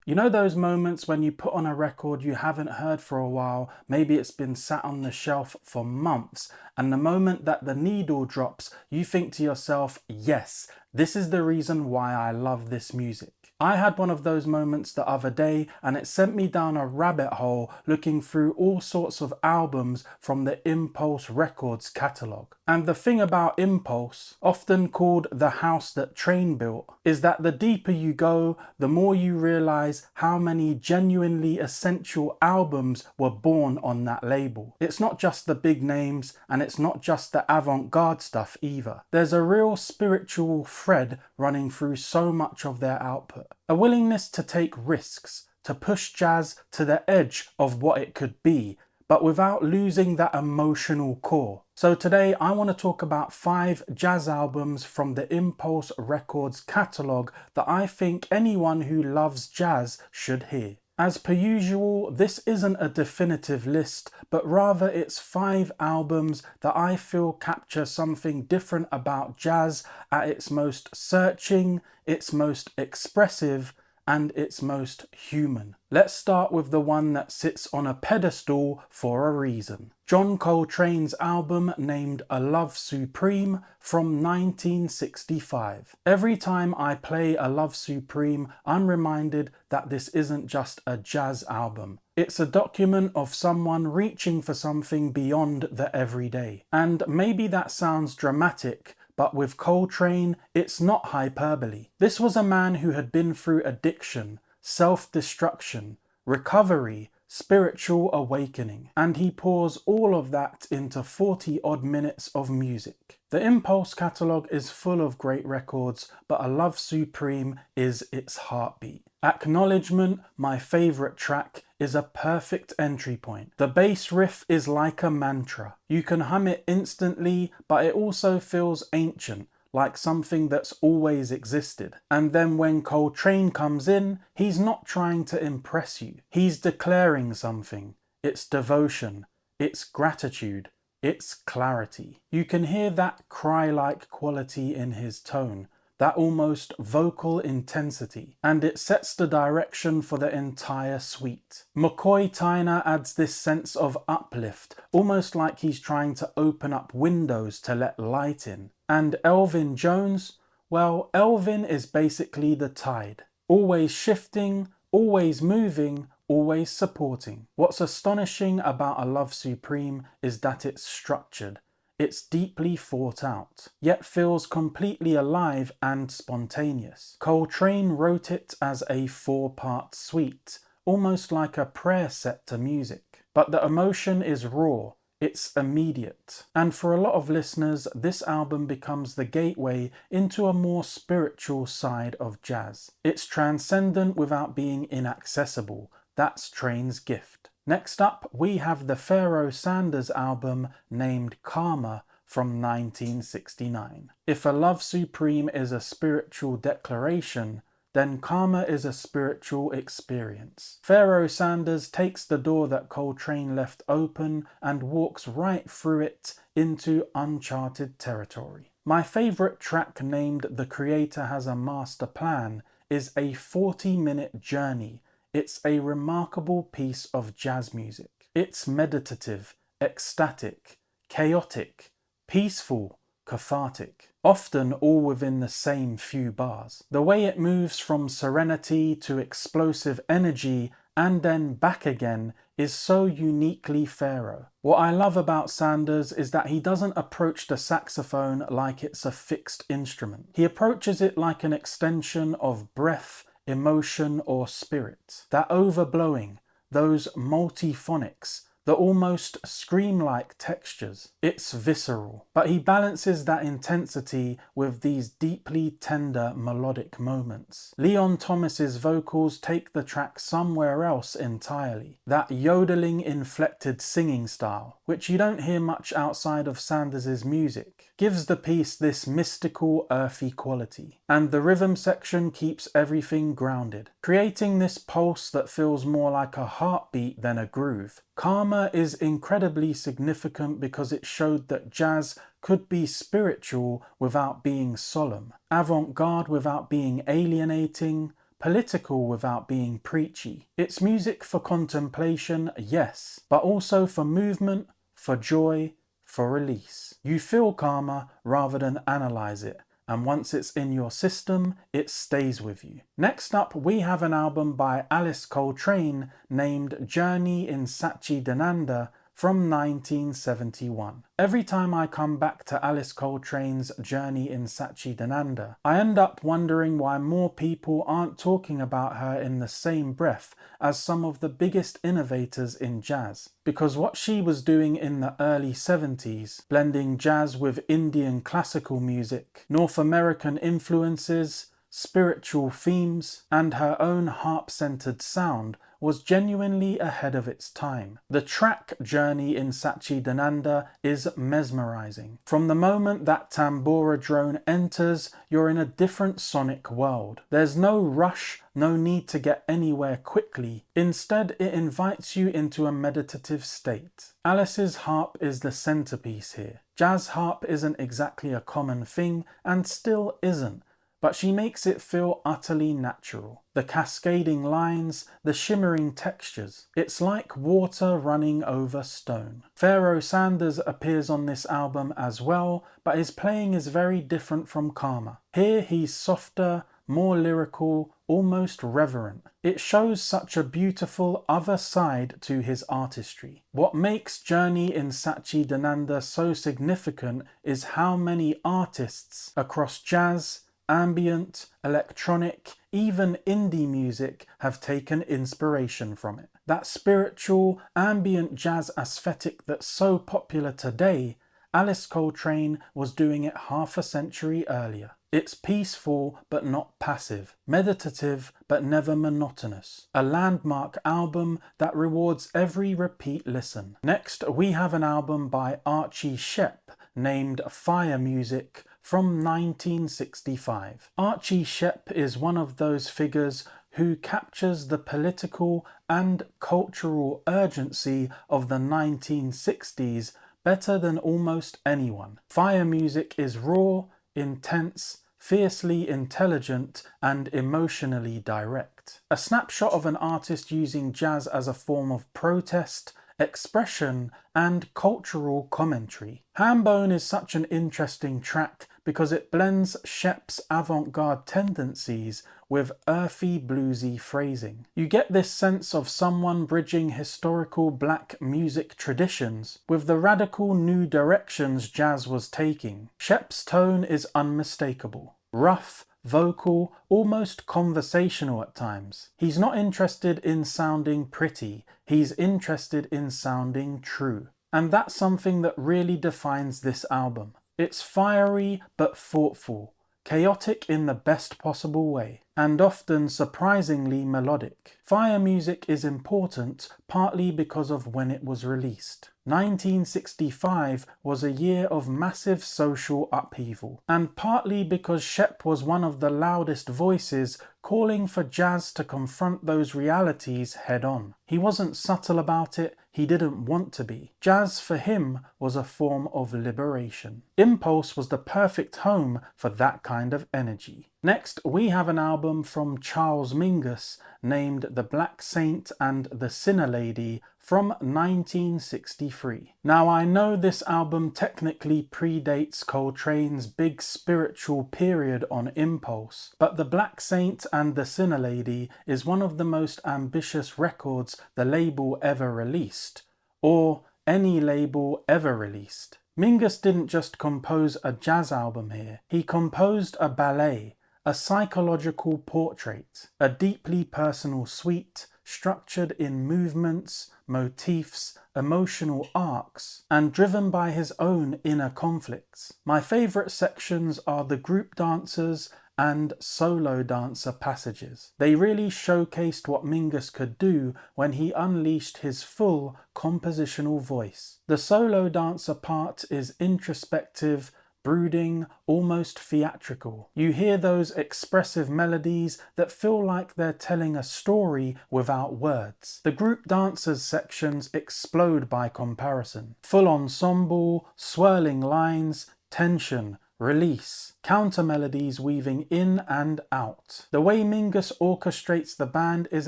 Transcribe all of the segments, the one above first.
You know those moments when you put on a record you haven't heard for a while, maybe it's been sat on the shelf for months, and the moment that the needle drops, you think to yourself, yes, this is the reason why I love this music. I had one of those moments the other day, and it sent me down a rabbit hole looking through all sorts of albums from the Impulse Records catalogue. And the thing about Impulse, often called the house that Train built, is that the deeper you go, the more you realise how many genuinely essential albums were born on that label. It's not just the big names, and it's not just the avant-garde stuff either. There's a real spiritual thread running through so much of their output. A willingness to take risks, to push jazz to the edge of what it could be, but without losing that emotional core. So today I want to talk about 5 jazz albums from the Impulse Records catalogue that I think anyone who loves jazz should hear. As per usual, this isn't a definitive list, but rather it's 5 albums that I feel capture something different about jazz at its most searching, its most expressive, and its most human. Let's start with the one that sits on a pedestal for a reason. John Coltrane's album named A Love Supreme from 1965. Every time I play A Love Supreme, I'm reminded that this isn't just a jazz album. It's a document of someone reaching for something beyond the everyday. And maybe that sounds dramatic, but with Coltrane, it's not hyperbole. This was a man who had been through addiction, self-destruction, recovery, spiritual awakening, and he pours all of that into 40 odd minutes of music. The Impulse catalogue is full of great records, but A Love Supreme is its heartbeat. Acknowledgement, my favourite track, is a perfect entry point. The bass riff is like a mantra. You can hum it instantly, but it also feels ancient, like something that's always existed. And then when Coltrane comes in, he's not trying to impress you. He's declaring something. It's devotion. It's gratitude. It's clarity. You can hear that cry-like quality in his tone, that almost vocal intensity, and it sets the direction for the entire suite. McCoy Tyner adds this sense of uplift, almost like he's trying to open up windows to let light in. And Elvin Jones, well, Elvin is basically the tide, always shifting, always moving, always supporting. What's astonishing about A Love Supreme is that it's structured. It's deeply thought out, yet feels completely alive and spontaneous. Coltrane wrote it as a 4-part suite, almost like a prayer set to music. But the emotion is raw, it's immediate. And for a lot of listeners, this album becomes the gateway into a more spiritual side of jazz. It's transcendent without being inaccessible. That's Trane's gift. Next up, we have the Pharoah Sanders album named Karma from 1969. If A Love Supreme is a spiritual declaration, then Karma is a spiritual experience. Pharoah Sanders takes the door that Coltrane left open and walks right through it into uncharted territory. My favourite track, named The Creator Has a Master Plan, is a 40-minute journey. It's a remarkable piece of jazz music. It's meditative, ecstatic, chaotic, peaceful, cathartic, often all within the same few bars. The way it moves from serenity to explosive energy and then back again is so uniquely Pharoah. What I love about Sanders is that he doesn't approach the saxophone like it's a fixed instrument. He approaches it like an extension of breath, emotion, or spirit. That overblowing, those multiphonics, the almost scream-like textures. It's visceral, but he balances that intensity with these deeply tender melodic moments. Leon Thomas's vocals take the track somewhere else entirely. That yodeling inflected singing style, which you don't hear much outside of Sanders's music, gives the piece this mystical, earthy quality. And the rhythm section keeps everything grounded, creating this pulse that feels more like a heartbeat than a groove. Karma is incredibly significant because it showed that jazz could be spiritual without being solemn, avant-garde without being alienating, political without being preachy. It's music for contemplation, yes, but also for movement, for joy, for release. You feel calmer rather than analyze it, and once it's in your system, it stays with you. Next up, we have an album by Alice Coltrane named Journey in Satchidananda from 1971. Every time I come back to Alice Coltrane's Journey in Satchidananda, I end up wondering why more people aren't talking about her in the same breath as some of the biggest innovators in jazz. Because what she was doing in the early 70s, blending jazz with Indian classical music, North American influences, spiritual themes, and her own harp-centered sound, was genuinely ahead of its time. The track Journey in Satchidananda is mesmerizing. From the moment that tambura drone enters, you're in a different sonic world. There's no rush, no need to get anywhere quickly. Instead, it invites you into a meditative state. Alice's harp is the centerpiece here. Jazz harp isn't exactly a common thing, and still isn't, but she makes it feel utterly natural. The cascading lines, the shimmering textures. It's like water running over stone. Pharoah Sanders appears on this album as well, but his playing is very different from Karma. Here he's softer, more lyrical, almost reverent. It shows such a beautiful other side to his artistry. What makes Journey in Satchidananda so significant is how many artists across jazz, ambient, electronic, even indie music have taken inspiration from it. That spiritual, ambient jazz aesthetic that's so popular today, Alice Coltrane was doing it half a century earlier. It's peaceful but not passive, meditative but never monotonous. A landmark album that rewards every repeat listen. Next, we have an album by Archie Shepp named Fire Music from 1965. Archie Shepp is one of those figures who captures the political and cultural urgency of the 1960s better than almost anyone. Fire Music is raw, intense, fiercely intelligent, and emotionally direct. A snapshot of an artist using jazz as a form of protest, expression, and cultural commentary. Hambone is such an interesting track because it blends Shepp's avant-garde tendencies with earthy, bluesy phrasing. You get this sense of someone bridging historical black music traditions with the radical new directions jazz was taking. Shepp's tone is unmistakable. Rough, vocal, almost conversational at times. He's not interested in sounding pretty, he's interested in sounding true. And that's something that really defines this album. It's fiery but thoughtful, chaotic in the best possible way, and often surprisingly melodic. Fire Music is important partly because of when it was released. 1965 was a year of massive social upheaval, and partly because Shepp was one of the loudest voices calling for jazz to confront those realities head on. He wasn't subtle about it, he didn't want to be. Jazz for him was a form of liberation. Impulse was the perfect home for that kind of energy. Next, we have an album from Charles Mingus named The Black Saint and the Sinner Lady from 1963. Now, I know this album technically predates Coltrane's big spiritual period on Impulse, but The Black Saint and the Sinner Lady is one of the most ambitious records the label ever released, or any label ever released. Mingus didn't just compose a jazz album here, he composed a ballet, a psychological portrait, a deeply personal suite structured in movements, motifs, emotional arcs, and driven by his own inner conflicts. My favourite sections are the group dancers and solo dancer passages. They really showcased what Mingus could do when he unleashed his full compositional voice. The solo dancer part is introspective, brooding, almost theatrical. You hear those expressive melodies that feel like they're telling a story without words. The group dancers sections explode by comparison. Full ensemble, swirling lines, tension, release, counter melodies weaving in and out. The way Mingus orchestrates the band is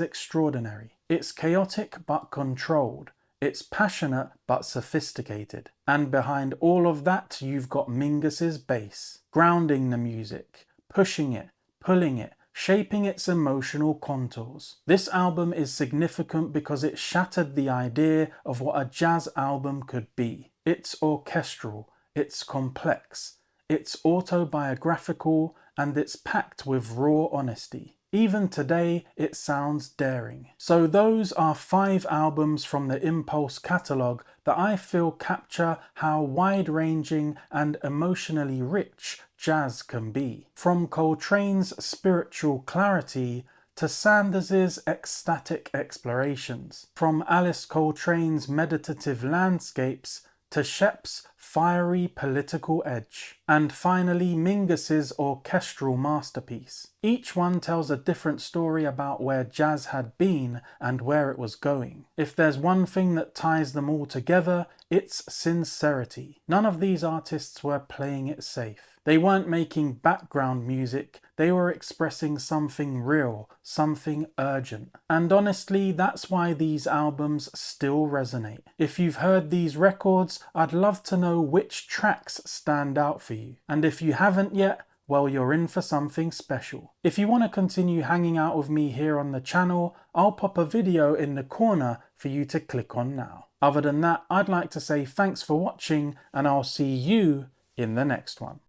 extraordinary. It's chaotic but controlled. It's passionate but sophisticated. And behind all of that, you've got Mingus's bass, grounding the music, pushing it, pulling it, shaping its emotional contours. This album is significant because it shattered the idea of what a jazz album could be. It's orchestral, it's complex, it's autobiographical, and it's packed with raw honesty. Even today, it sounds daring. So those are 5 albums from the Impulse catalogue that I feel capture how wide-ranging and emotionally rich jazz can be. From Coltrane's spiritual clarity to Sanders's ecstatic explorations. From Alice Coltrane's meditative landscapes to Shepp's fiery political edge. And finally, Mingus's orchestral masterpiece. Each one tells a different story about where jazz had been and where it was going. If there's one thing that ties them all together, it's sincerity. None of these artists were playing it safe. They weren't making background music, they were expressing something real, something urgent. And honestly, that's why these albums still resonate. If you've heard these records, I'd love to know which tracks stand out for you. And if you haven't yet, well, you're in for something special. If you want to continue hanging out with me here on the channel, I'll pop a video in the corner for you to click on now. Other than that, I'd like to say thanks for watching, and I'll see you in the next one.